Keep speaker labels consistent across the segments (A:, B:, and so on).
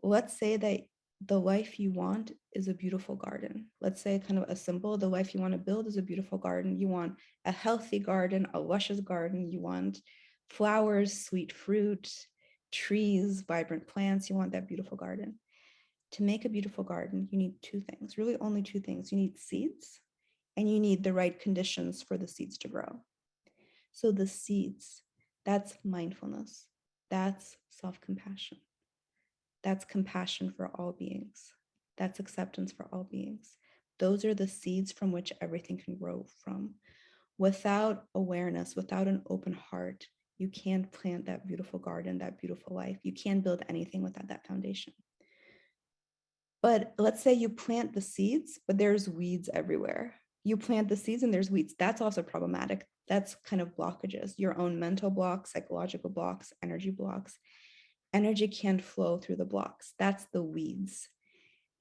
A: let's say that the life you want is a beautiful garden. Let's say kind of a symbol, the life you want to build is a beautiful garden. You want a healthy garden, a luscious garden. You want flowers, sweet fruit, trees, vibrant plants. You want that beautiful garden. To make a beautiful garden, you need two things, really only two things. You need seeds and you need the right conditions for the seeds to grow. So the seeds, that's mindfulness. That's self-compassion. That's compassion for all beings. That's acceptance for all beings. Those are the seeds from which everything can grow from. Without awareness, without an open heart, you can't plant that beautiful garden, that beautiful life. You can't build anything without that foundation. But let's say you plant the seeds, but there's weeds everywhere. You plant the seeds and there's weeds. That's also problematic. That's kind of blockages, your own mental blocks, psychological blocks, energy blocks. Energy can't flow through the blocks. That's the weeds.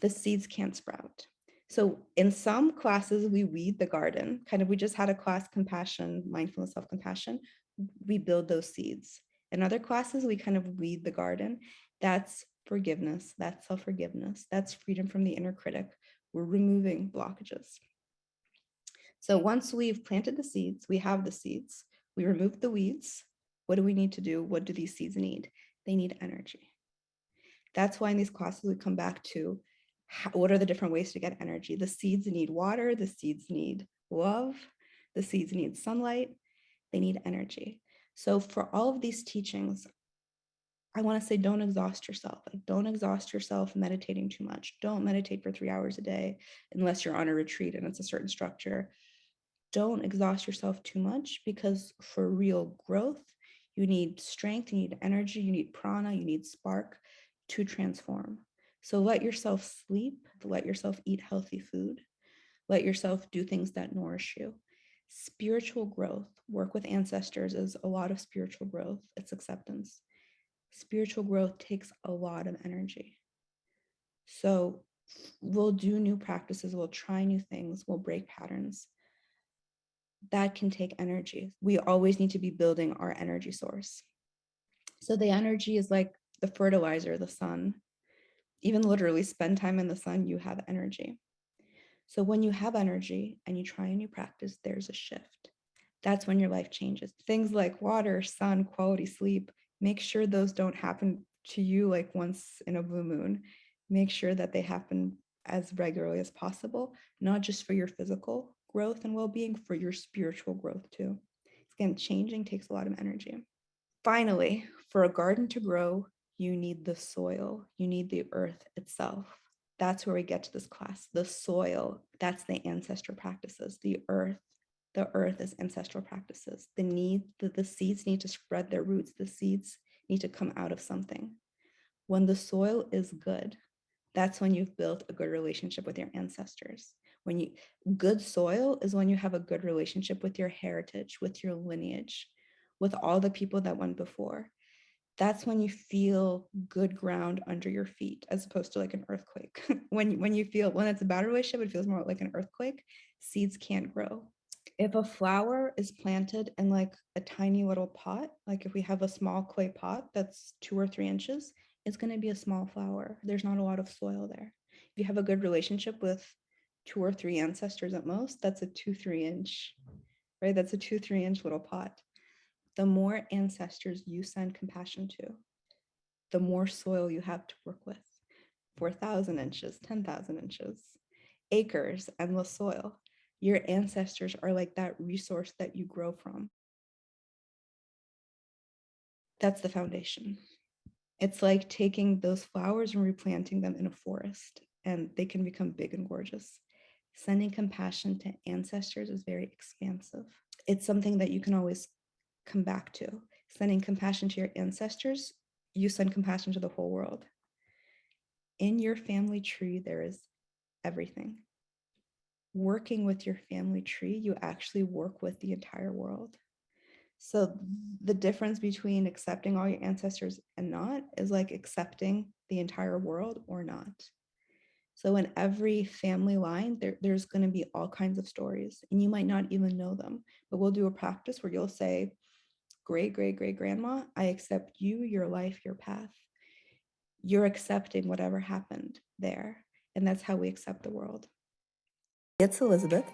A: The seeds can't sprout. So in some classes, we weed the garden. Kind of, we just had a class, compassion, mindfulness, self-compassion. We build those seeds. In other classes, we kind of weed the garden. That's forgiveness. That's self-forgiveness. That's freedom from the inner critic. We're removing blockages. So once we've planted the seeds, we have the seeds, we remove the weeds. What do we need to do? What do these seeds need? They need energy. That's why in these classes, we come back to what are the different ways to get energy? The seeds need water, the seeds need love, the seeds need sunlight, they need energy. So for all of these teachings, I want to say, don't exhaust yourself. Like, don't exhaust yourself meditating too much. Don't meditate for 3 hours a day unless you're on a retreat and it's a certain structure. Don't exhaust yourself too much, because for real growth, you need strength, you need energy, you need prana, you need spark to transform. So let yourself sleep, let yourself eat healthy food, let yourself do things that nourish you. Spiritual growth, work with ancestors is a lot of spiritual growth. It's acceptance. Spiritual growth takes a lot of energy. So we'll do new practices, we'll try new things, we'll break patterns. That can take energy. We always need to be building our energy source. So the energy is like the fertilizer, the sun. Even literally spend time in the sun, you have energy. So when you have energy and you try a new practice, there's a shift. That's when your life changes. Things like water, sun, quality sleep, make sure those don't happen to you like once in a blue moon. Make sure that they happen as regularly as possible, not just for your physical growth and well-being, for your spiritual growth too. Again, changing takes a lot of energy. Finally, for a garden to grow, you need the soil, you need the earth itself. That's where we get to this class. The soil, that's the ancestral practices. The earth is ancestral practices. The seeds need to spread their roots. The seeds need to come out of something. When the soil is good, that's when you've built a good relationship with your ancestors. Good soil is when you have a good relationship with your heritage, with your lineage, with all the people that went before. That's when you feel good ground under your feet, as opposed to like an earthquake. when it's a bad relationship, it feels more like an earthquake. Seeds can't grow. If a flower is planted in like a tiny little pot, like if we have a small clay pot that's 2 or 3 inches, it's going to be a small flower. There's not a lot of soil there. If you have a good relationship with 2 or 3 ancestors at most, that's a 2-3 inch, right? That's a 2-3 inch little pot. The more ancestors you send compassion to, the more soil you have to work with. 4,000 inches, 10,000 inches, acres, endless soil. Your ancestors are like that resource that you grow from. That's the foundation. It's like taking those flowers and replanting them in a forest, and they can become big and gorgeous. Sending compassion to ancestors is very expansive. It's something that you can always come back to. Sending compassion to your ancestors, you send compassion to the whole world. In your family tree, there is everything. Working with your family tree, you actually work with the entire world. So the difference between accepting all your ancestors and not is like accepting the entire world or not. So in every family line, there's going to be all kinds of stories, and you might not even know them, but we'll do a practice where you'll say, great, great, great grandma, I accept you, your life, your path. you're accepting whatever happened there. And that's how we accept the world.
B: It's Elizabeth.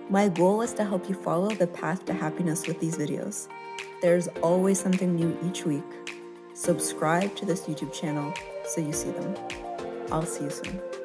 B: My goal is to help you follow the path to happiness with these videos. There's always something new each week. Subscribe to this YouTube channel so you see them. I'll see you soon.